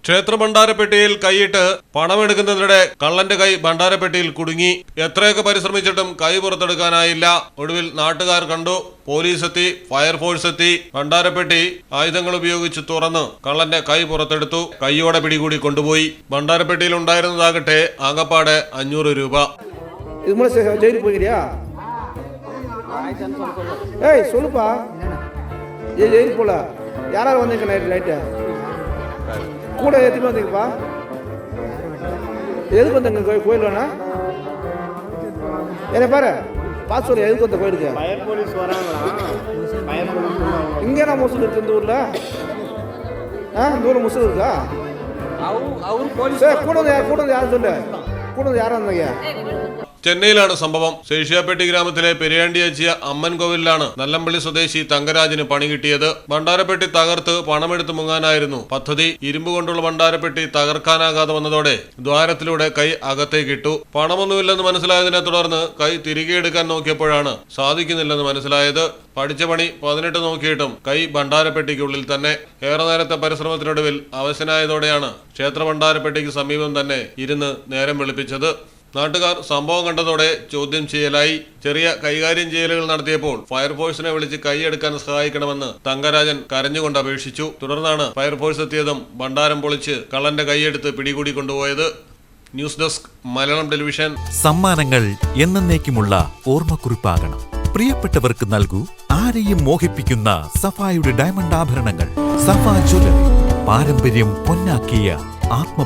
ക്ഷേത്ര ഭണ്ഡാരപ്പെട്ടിയിൽ കൈയിട്ട് പണമെടുക്കുന്നതിനിടെ കള്ളന്റെ കൈ ഭണ്ഡാരപ്പെട്ടിയിൽ കുടുങ്ങി. എത്രയൊക്കെ പരിശ്രമിച്ചിട്ടും കൈ പുറത്തെടുക്കാനായില്ല. ഒടുവിൽ നാട്ടുകാർ കണ്ടു. പോലീസ് എത്തി, ഫയർഫോഴ്സ് എത്തി. ഭണ്ഡാരപ്പെട്ടി ആയുധങ്ങൾ ഉപയോഗിച്ച് തുറന്ന് കള്ളന്റെ കൈ പുറത്തെടുത്തു. കൈയോടെ പിടികൂടി കൊണ്ടുപോയി. ഭണ്ഡാരപ്പെട്ടിയിൽ ഉണ്ടായിരുന്നതാകട്ടെ ആകപ്പാടെ 500 രൂപ. கூட ஏற்றிட்டு வந்தீங்கப்பா. எதுக்கு வந்தங்க கோயில் வேணா என்ன பாரு பார்த்து சொல்லு. எதுக்கு வந்த கோயிலுக்கு? இங்கே நான் முசூல் இருக்கு இந்த ஊரில். இந்த ஊரில் முசூல் இருக்கா? கூட வந்து யாரும் சொல்லு. கூட வந்து யாரும் வந்தீங்க? ചെന്നൈയിലാണ് സംഭവം. ശേഷ്യാപ്പെട്ടി ഗ്രാമത്തിലെ പെരിയാണ്ടിയച്ചിയ അമ്മൻ കോവിലാണ് നല്ലമ്പള്ളി സ്വദേശി തങ്കരാജിന് പണി കിട്ടിയത്. ഭണ്ഡാരപ്പെട്ടി തകർത്ത് പണമെടുത്ത് മുങ്ങാനായിരുന്നു പദ്ധതി. ഇരുമ്പ് കൊണ്ടുള്ള ഭണ്ഡാരപ്പെട്ടി തകർക്കാനാകാതെ വന്നതോടെ ദ്വാരത്തിലൂടെ കൈ അകത്തേക്കിട്ടു. പണമൊന്നുമില്ലെന്ന് മനസ്സിലായതിനെ തുടർന്ന് കൈ തിരികെ എടുക്കാൻ നോക്കിയപ്പോഴാണ് സാധിക്കുന്നില്ലെന്ന് മനസ്സിലായത്. പഠിച്ച പണി 18 നോക്കിയിട്ടും കൈ ഭണ്ഡാരപ്പെട്ടിക്കുള്ളിൽ തന്നെ. ഏറെ നേരത്തെ പരിശ്രമത്തിനൊടുവിൽ അവശനായതോടെയാണ് ക്ഷേത്ര ഭണ്ഡാരപ്പെട്ടിക്ക് സമീപം തന്നെ ഇരുന്ന് നേരം വെളുപ്പിച്ചത്. നാട്ടുകാർ സംഭവം കണ്ടതോടെ ചോദ്യം ചെയ്യലായി. ചെറിയ കൈകാര്യം ചെയ്യലുകൾ നടത്തിയപ്പോൾ ഫയർഫോഴ്സിനെ വിളിച്ച് കൈയെടുക്കാൻ സഹായിക്കണമെന്ന് തങ്കരാജൻ കരഞ്ഞുകൊണ്ട് അപേക്ഷിച്ചു. തുടർന്നാണ് ഫയർഫോഴ്സ് എത്തിയതും ഭണ്ഡാരം പൊളിച്ച് കള്ളന്റെ കൈയെടുത്ത് പിടികൂടി കൊണ്ടുപോയത്. News desk Malayalam television. സമ്മാനങ്ങൾ എന്നേക്കുമുള്ള ഓർമ്മക്കുറിപ്പാകണം. പ്രിയപ്പെട്ടവർക്ക് നൽകൂ ആരെയും മോഹിപ്പിക്കുന്ന സഫായുടെ ഡയമണ്ട് ആഭരണങ്ങൾ. സഫ ജ്വല്ലറി, പാരമ്പര്യം പൊന്നാക്കിയ ആത്മ